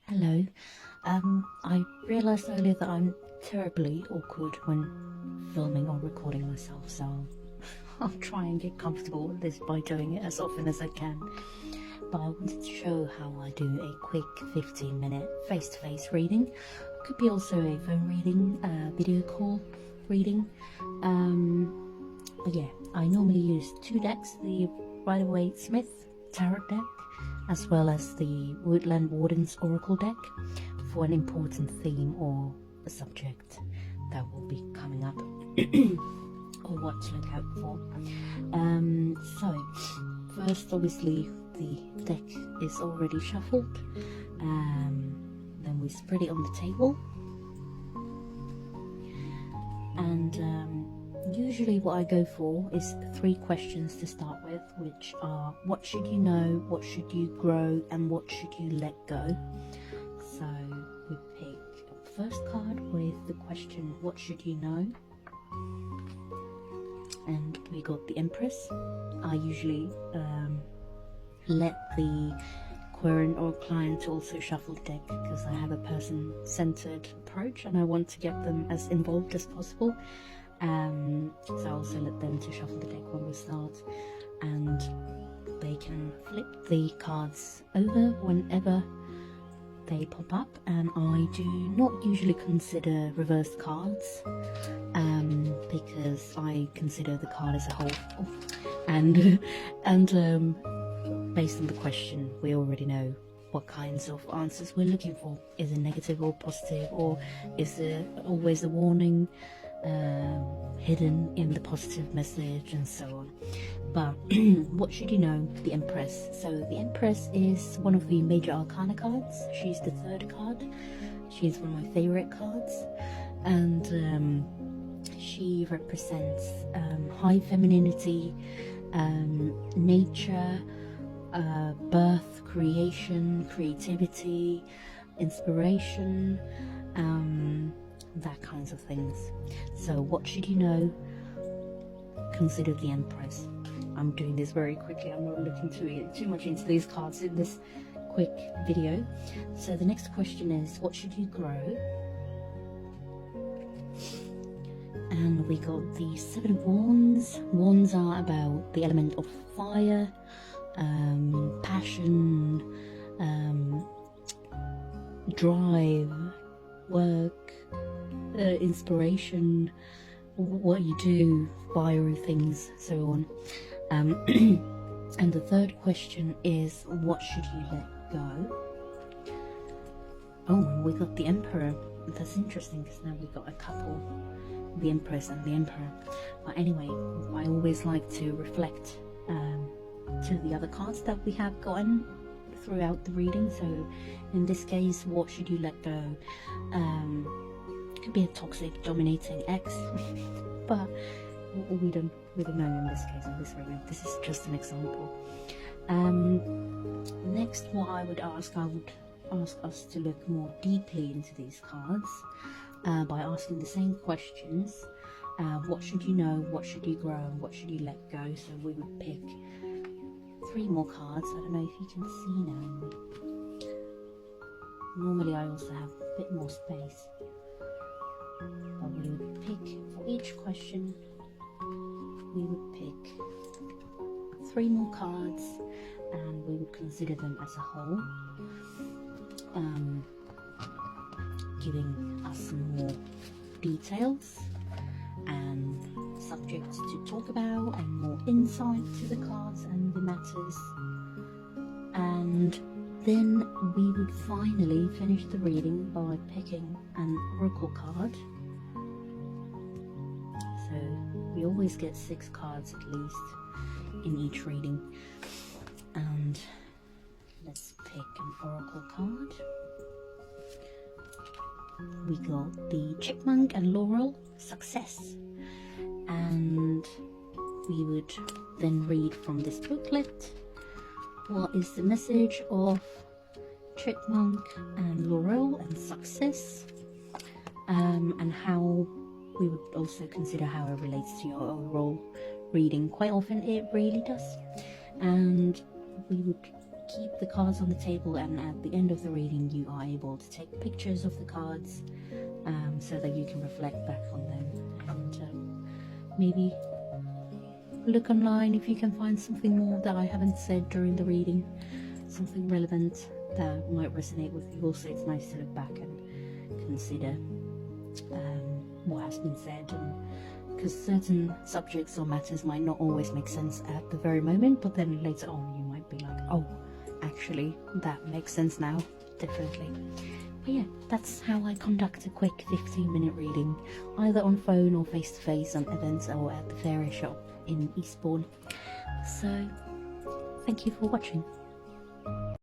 Hello. I realised earlier that I'm terribly awkward when filming or recording myself, so I'll try and get comfortable with this by doing it as often as I can. But I wanted to show how I do a quick 15-minute face-to-face reading. Could be also a phone reading, video call reading. But yeah, I normally use two decks, the Rider-Waite-Smith Tarot deck as well as the Woodland Warden's Oracle deck for an important theme or a subject that will be coming up or what to look out for. So first, obviously the deck is already shuffled, then we spread it on the table, and usually what I go for is 3 questions to start with, which are: what should you know, what should you grow, and what should you let go? So we pick the first card with the question, what should you know? And we got the Empress. I usually let the querent or client also shuffle the deck because I have a person-centered approach and I want to get them as involved as possible. So I also let them to shuffle the deck when we start, and they can flip the cards over whenever they pop up, and I do not usually consider reversed cards because I consider the card as a whole, and based on the question we already know what kinds of answers we're looking for. Is it negative or positive, or is there always a warning hidden in the positive message, and so on. But what should you know? The Empress. So the Empress is one of the major arcana cards. She's the 3rd card. She's one of my favorite cards, and she represents high femininity, nature, birth, creation, creativity, inspiration, that kinds of things. So what should you know? Consider the Empress. I'm doing this very quickly. I'm not looking too much into these cards in this quick video. So the next question is, what should you grow? And we got the 7 of Wands. Wands are about the element of fire, passion, drive, work, inspiration, what you do, fiery things, so on. And the 3rd question is, what should you let go? Oh, we got the Emperor. That's interesting because now we got a couple, the Empress and the Emperor. But anyway, I always like to reflect to the other cards that we have gotten throughout the reading. So in this case, what should you let go? Could be a toxic, dominating ex, but we don't know in this case, in this reading. This is just an example. Next, what I would ask us to look more deeply into these cards by asking the same questions. What should you know, what should you grow, and what should you let go? So we would pick 3 more cards. I don't know if you can see now. Normally I also have a bit more space. But we would pick, for each question, we would pick 3 more cards, and we would consider them as a whole, giving us some more details and subjects to talk about, and more insight to the cards and the matters. And then we would finally finish the reading by picking an oracle card. So we always get 6 cards at least in each reading. And let's pick an oracle card. We got the Chipmunk and Laurel, Success. And we would then read from this booklet what is the message of Chipmunk and Laurel and Success, and how we would also consider how it relates to your overall reading. Quite often it really does. And we would keep the cards on the table, and at the end of the reading you are able to take pictures of the cards so that you can reflect back on them, and maybe look online if you can find something more that I haven't said during the reading, something relevant that might resonate with you. Also, it's nice to look back and consider what has been said, and because certain subjects or matters might not always make sense at the very moment, but then later on you might be like, oh, actually that makes sense now, differently. But yeah, that's how I conduct a quick 15-minute reading, either on phone or face-to-face on events or at the Faerie Shop in Eastbourne. So thank you for watching.